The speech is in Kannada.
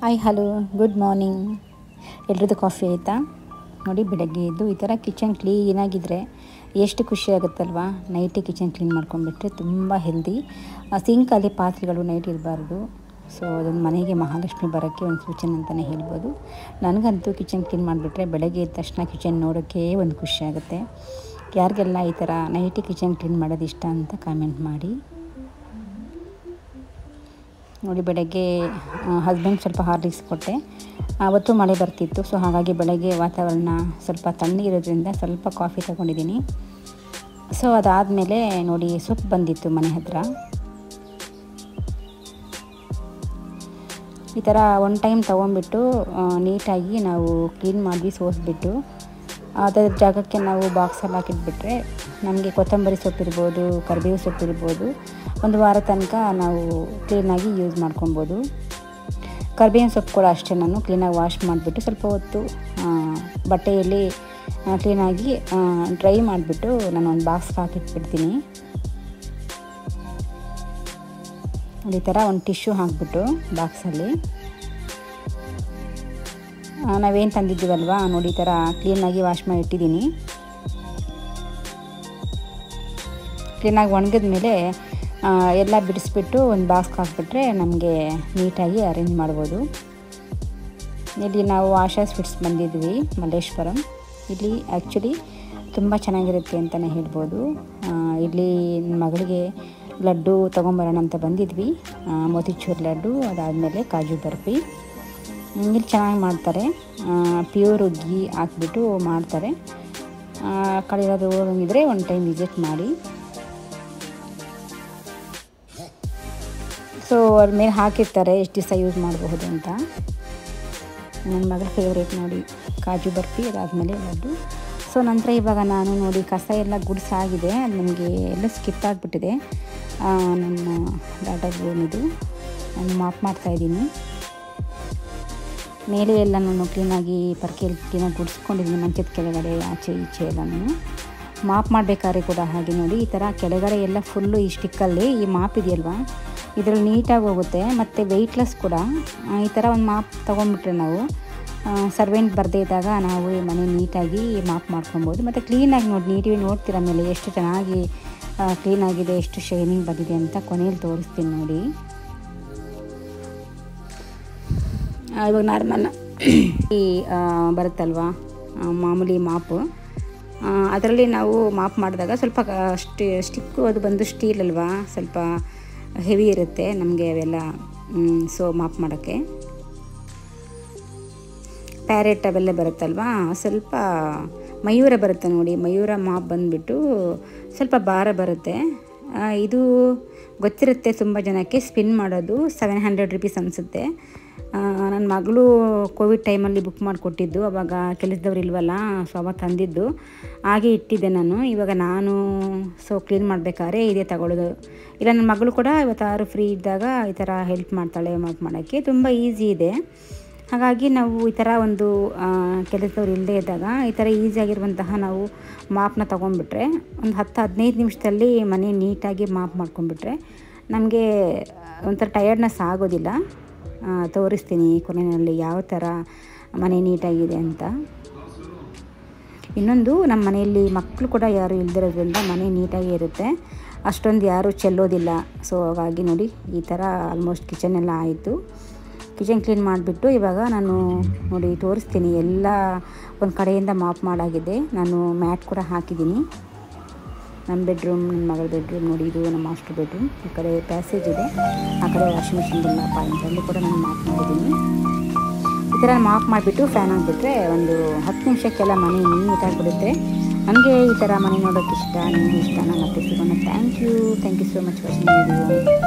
Hi hello good morning. ಎಲ್ರದ್ದು ಕಾಫಿ ಆಯಿತಾ? ನೋಡಿ, ಬೆಳಗ್ಗೆ ಎದ್ದು ಈ ಥರ ಕಿಚನ್ ಕ್ಲೀನಾಗಿದ್ದರೆ ಎಷ್ಟು ಖುಷಿ ಆಗುತ್ತಲ್ವಾ. ನೈಟೇ ಕಿಚನ್ ಕ್ಲೀನ್ ಮಾಡ್ಕೊಂಡ್ಬಿಟ್ರೆ ತುಂಬ ಹೆಲ್ದಿ. ಸಿಂಕಲ್ಲಿ ಪಾತ್ರೆಗಳು ನೈಟ್ ಇರಬಾರ್ದು. ಸೊ ಅದೊಂದು ಮನೆಗೆ ಮಹಾಲಕ್ಷ್ಮಿ ಬರೋಕ್ಕೆ ಒಂದು ಸೂಚನೆ ಅಂತಲೇ ಹೇಳ್ಬೋದು. ನನಗಂತೂ ಕಿಚನ್ ಕ್ಲೀನ್ ಮಾಡಿಬಿಟ್ರೆ ಬೆಳಗ್ಗೆ ಎದ್ದ ತಕ್ಷಣ ಕಿಚನ್ ನೋಡೋಕ್ಕೆ ಒಂದು ಖುಷಿ ಆಗುತ್ತೆ. ಯಾರಿಗೆಲ್ಲ ಈ ಥರ ನೈಟೇ ಕಿಚನ್ ಕ್ಲೀನ್ ಮಾಡೋದು ಇಷ್ಟ ಅಂತ ಕಾಮೆಂಟ್ ಮಾಡಿ. ನೋಡಿ, ಬೆಳಗ್ಗೆ ಹಸ್ಬೆಂಡ್ ಸ್ವಲ್ಪ ಹಾರ್ಲಿಕ್ಸ್ ಕೊಟ್ಟೆ. ಅವತ್ತು ಮಳೆ ಬರ್ತಿತ್ತು, ಸೊ ಹಾಗಾಗಿ ಬೆಳಗ್ಗೆ ವಾತಾವರಣ ಸ್ವಲ್ಪ ತಣ್ಣಗಿರೋದ್ರಿಂದ ಸ್ವಲ್ಪ ಕಾಫಿ ತಗೊಂಡಿದ್ದೀನಿ. ಸೊ ಅದಾದಮೇಲೆ ನೋಡಿ, ಸೊಪ್ಪು ಬಂದಿತ್ತು ಮನೆ ಹತ್ರ. ಈ ಥರ ಒನ್ ಟೈಮ್ ತೊಗೊಂಡ್ಬಿಟ್ಟು ನೀಟಾಗಿ ನಾವು ಕ್ಲೀನ್ ಮಾಡಿ ಸೋಸಿಬಿಟ್ಟು ಅದರ ಜಾಗಕ್ಕೆ ನಾವು ಬಾಕ್ಸಲ್ಲಿ ಹಾಕಿಟ್ಬಿಟ್ರೆ ನಮಗೆ ಕೊತ್ತಂಬರಿ ಸೊಪ್ಪಿರ್ಬೋದು, ಕರಿಬೇವು ಸೊಪ್ಪಿರ್ಬೋದು, ಒಂದು ವಾರ ತನಕ ನಾವು ಕ್ಲೀನಾಗಿ ಯೂಸ್ ಮಾಡ್ಕೊಬೋದು. ಕರಿಬೇವಿನ ಸೊಪ್ಪು ಕೂಡ ಅಷ್ಟೇ, ನಾನು ಕ್ಲೀನಾಗಿ ವಾಶ್ ಮಾಡಿಬಿಟ್ಟು ಸ್ವಲ್ಪ ಹೊತ್ತು ಬಟ್ಟೆಯಲ್ಲಿ ಕ್ಲೀನಾಗಿ ಡ್ರೈ ಮಾಡಿಬಿಟ್ಟು ನಾನು ಒಂದು ಬಾಕ್ಸ್ಗೆ ಹಾಕಿಟ್ಬಿಡ್ತೀನಿ. ಈ ಥರ ಒಂದು ಟಿಶ್ಯೂ ಹಾಕಿಬಿಟ್ಟು ಬಾಕ್ಸಲ್ಲಿ ನಾವೇನು ತಂದಿದ್ದೀವಲ್ವ ನೋಡಿ, ಈ ಥರ ಕ್ಲೀನಾಗಿ ವಾಶ್ ಮಾಡಿ ಇಟ್ಟಿದ್ದೀನಿ. ಕ್ಲೀನಾಗಿ ಒಣಗಿದ ಮೇಲೆ ಎಲ್ಲ ಬಿಡಿಸ್ಬಿಟ್ಟು ಒಂದು ಬಾಕ್ಸ್ಗೆ ಹಾಕಿಬಿಟ್ರೆ ನಮಗೆ ನೀಟಾಗಿ ಅರೇಂಜ್ ಮಾಡ್ಬೋದು. ಇಲ್ಲಿ ನಾವು ಆಶಾ ಸ್ವೀಟ್ಸ್ ಬಂದಿದ್ವಿ ಮಲ್ಲೇಶ್ವರಂ. ಇಲ್ಲಿ ಆ್ಯಕ್ಚುಲಿ ತುಂಬ ಚೆನ್ನಾಗಿರುತ್ತೆ ಅಂತಲೇ ಹೇಳ್ಬೋದು. ಇಲ್ಲಿ ನನ್ನ ಮಗಳಿಗೆ ಲಡ್ಡು ತೊಗೊಂಬರೋಣ ಅಂತ ಬಂದಿದ್ವಿ. ಮೋತಿಚೂರ್ ಲಡ್ಡು, ಅದಾದಮೇಲೆ ಕಾಜು ಬರ್ಫಿ. ಇಲ್ಲಿ ಚೆನ್ನಾಗಿ ಮಾಡ್ತಾರೆ. ಪ್ಯೂರ್ ಘೀ ಹಾಕ್ಬಿಟ್ಟು ಮಾಡ್ತಾರೆ. ಕಳೆಯೋದು ಇದ್ದರೆ ಒಂದು ಟೈಮ್ ವಿಸಿಟ್ ಮಾಡಿ. ಸೊ ಅವ್ರ ಮೇಲೆ ಹಾಕಿರ್ತಾರೆ ಎಷ್ಟು ದಿವಸ ಯೂಸ್ ಮಾಡಬಹುದು ಅಂತ. ನನ್ನ ಮಗಳ ಫೇವ್ರೇಟ್ ನೋಡಿ ಕಾಜು ಬರ್ಫಿ, ಅದಾದಮೇಲೆ ಲಡ್ಡು. ಸೊ ನಂತರ ಇವಾಗ ನಾನು ನೋಡಿ ಕಸ ಎಲ್ಲ ಗುಡಿಸಾಗಿದೆ. ನನಗೆ ಎಲ್ಲ ಸ್ಕಿಪ್ ಆಗಿಬಿಟ್ಟಿದೆ. ನನ್ನ ಡಾಟಾ ರೂಮಿದು ನಾನು ಮಾಪ್ ಮಾಡ್ತಾಯಿದ್ದೀನಿ. ಮೇಲೆ ಎಲ್ಲ ನಾನು ಕ್ಲೀನಾಗಿ ಪರ್ಕೆಯಲ್ಲಿ ಕ್ಲೀನಾಗಿ ಗುಡಿಸ್ಕೊಂಡಿದ್ದೀನಿ. ಮಂಚದ ಕೆಳಗಡೆ ಆಚೆ ಈಚೆ ಎಲ್ಲ ನಾನು ಮಾಪ್ ಮಾಡಬೇಕಾದ್ರೆ ಕೂಡ ಹಾಗೆ ನೋಡಿ, ಈ ಥರ ಕೆಳಗಡೆ ಎಲ್ಲ ಫುಲ್ಲು ಈ ಸ್ಟಿಕ್ಕಲ್ಲಿ ಈ ಮಾಪ್ ಇದೆಯಲ್ವ, ಇದರಲ್ಲಿ ನೀಟಾಗಿ ಹೋಗುತ್ತೆ. ಮತ್ತು ವೆಯ್ಟ್ಲೆಸ್ ಕೂಡ. ಈ ಥರ ಒಂದು ಮಾಪ್ ತೊಗೊಂಡ್ಬಿಟ್ರೆ ನಾವು ಸರ್ವೆಂಟ್ ಬರದೇ ಇದ್ದಾಗ ನಾವು ಈ ಮನೆ ನೀಟಾಗಿ ಮಾಪ್ ಮಾಡ್ಕೊಬೋದು. ಮತ್ತು ಕ್ಲೀನಾಗಿ ನೋಡಿ, ನೀಟಾಗಿ ನೋಡ್ತೀರ ಮೇಲೆ ಎಷ್ಟು ಚೆನ್ನಾಗಿ ಕ್ಲೀನಾಗಿದೆ, ಎಷ್ಟು ಶೈನಿಂಗ್ ಬಂದಿದೆ ಅಂತ ಕೊನೆಯಲ್ಲಿ ತೋರಿಸ್ತೀನಿ ನೋಡಿ. ಇವಾಗ ನಾರ್ಮಲ್ ಈ ಬರುತ್ತಲ್ವ ಮಾಮೂಲಿ ಮಾಪು, ಅದರಲ್ಲಿ ನಾವು ಮಾಪ್ ಮಾಡಿದಾಗ ಸ್ವಲ್ಪ ಸ್ಟಿಕ್ಕು ಅದು ಬಂದು ಸ್ಟೀಲ್ ಅಲ್ವಾ, ಸ್ವಲ್ಪ ಹೆವಿ ಇರುತ್ತೆ ನಮಗೆ ಅವೆಲ್ಲ. ಸೊ ಮಾಪ್ ಮಾಡೋಕ್ಕೆ ಪ್ಯಾರೆಟ್ ಅವೆಲ್ಲ ಬರುತ್ತಲ್ವ, ಸ್ವಲ್ಪ ಮಯೂರ ಬರುತ್ತೆ ನೋಡಿ. ಮಯೂರ ಮಾಪ್ ಬಂದುಬಿಟ್ಟು ಸ್ವಲ್ಪ ಭಾರ ಬರುತ್ತೆ. ಇದು ಗೊತ್ತಿರುತ್ತೆ ತುಂಬ ಜನಕ್ಕೆ. ಸ್ಪಿನ್ ಮಾಡೋದು 700 ರುಪೀಸ್ ಅನಿಸುತ್ತೆ. ನನ್ನ ಮಗಳು ಕೋವಿಡ್ ಟೈಮಲ್ಲಿ ಬುಕ್ ಮಾಡಿಕೊಟ್ಟಿದ್ದು, ಆವಾಗ ಕೆಲಸದವ್ರು ಇಲ್ವಲ್ಲ, ಸೊ ಅವಾಗ ತಂದಿದ್ದು ಹಾಗೆ ಇಟ್ಟಿದ್ದೆ ನಾನು. ಇವಾಗ ನಾನು ಕ್ಲೀನ್ ಮಾಡಬೇಕಾದ್ರೆ ಇದೇ ತಗೊಳ್ಳೋದು. ಇಲ್ಲ, ನನ್ನ ಮಗಳು ಕೂಡ ಇವತ್ತಾರು ಫ್ರೀ ಇದ್ದಾಗ ಈ ಥರ ಹೆಲ್ಪ್ ಮಾಡ್ತಾಳೆ ಮಾಪ್ ಮಾಡೋಕ್ಕೆ. ತುಂಬ ಈಸಿ ಇದೆ. ಹಾಗಾಗಿ ನಾವು ಈ ಥರ ಒಂದು ಕೆಲಸದವ್ರು ಇಲ್ಲದೇ ಇದ್ದಾಗ ಈ ಥರ ಈಸಿಯಾಗಿರುವಂತಹ ನಾವು ಮಾಪನ್ನ ತೊಗೊಂಡ್ಬಿಟ್ರೆ ಒಂದು 10-15 ನಿಮಿಷದಲ್ಲಿ ಮನೆ ನೀಟಾಗಿ ಮಾಪ್ ಮಾಡ್ಕೊಂಡ್ಬಿಟ್ರೆ ನಮಗೆ ಒಂಥರ ಟಯರ್ಡ್ನೆಸ್ ಆಗೋದಿಲ್ಲ. ತೋರಿಸ್ತೀನಿ ಕೊನೆಯಲ್ಲಿ ಯಾವ ಥರ ಮನೆ ನೀಟಾಗಿದೆ ಅಂತ. ಇನ್ನೊಂದು, ನಮ್ಮ ಮನೆಯಲ್ಲಿ ಮಕ್ಕಳು ಕೂಡ ಯಾರು ಇಲ್ದಿರೋದ್ರಿಂದ ಮನೆ ನೀಟಾಗಿ ಇರುತ್ತೆ, ಅಷ್ಟೊಂದು ಯಾರೂ ಚೆಲ್ಲೋದಿಲ್ಲ. ಸೊ ಹಾಗಾಗಿ ನೋಡಿ, ಈ ಥರ ಆಲ್ಮೋಸ್ಟ್ ಕಿಚನ್ ಎಲ್ಲ ಆಯಿತು. ಕಿಚನ್ ಕ್ಲೀನ್ ಮಾಡಿಬಿಟ್ಟು ಇವಾಗ ನಾನು ನೋಡಿ ತೋರಿಸ್ತೀನಿ. ಎಲ್ಲ ಒಂದು ಕಡೆಯಿಂದ ಮಾಪ್ ಮಾಡಾಗಿದೆ. ನಾನು ಮ್ಯಾಟ್ ಕೂಡ ಹಾಕಿದ್ದೀನಿ. ನಮ್ಮ ಬೆಡ್ರೂಮ್, ನನ್ನ ಮಗಳ ಬೆಡ್ರೂಮ್ ನೋಡಿ, ಇದು ನಮ್ಮ ಮಾಸ್ಟರ್ ಬೆಡ್ರೂಮ್. ಈ ಕಡೆ ಪ್ಯಾಸೇಜ್ ಇದೆ, ಆ ಕಡೆ ವಾಷಿಂಗ್ ಮಿಷಿನ್ ಎಲ್ಲ ಪಾಯಿಂಟ್, ಅಲ್ಲಿ ಕೂಡ ನಾನು ಮಾಪ್ ಮಾಡಿದ್ದೀನಿ. ಈ ಥರ ಮಾಪ್ ಮಾಡಿಬಿಟ್ಟು ಫ್ಯಾನ್ ಆಗಿಬಿಟ್ರೆ ಒಂದು 10 ನಿಮಿಷಕ್ಕೆಲ್ಲ ಮನೆ ನೀಟಾಗಿ ಬಿಡುತ್ತೆ. ನನಗೆ ಈ ಥರ ಮನೆ ನೋಡೋಕ್ಕೆ ಇಷ್ಟ, ನಿಮಗೂ ಇಷ್ಟ. ನಾನು ಮತ್ತೆ ಸಿಗೋಣ. Thank you so much watching video.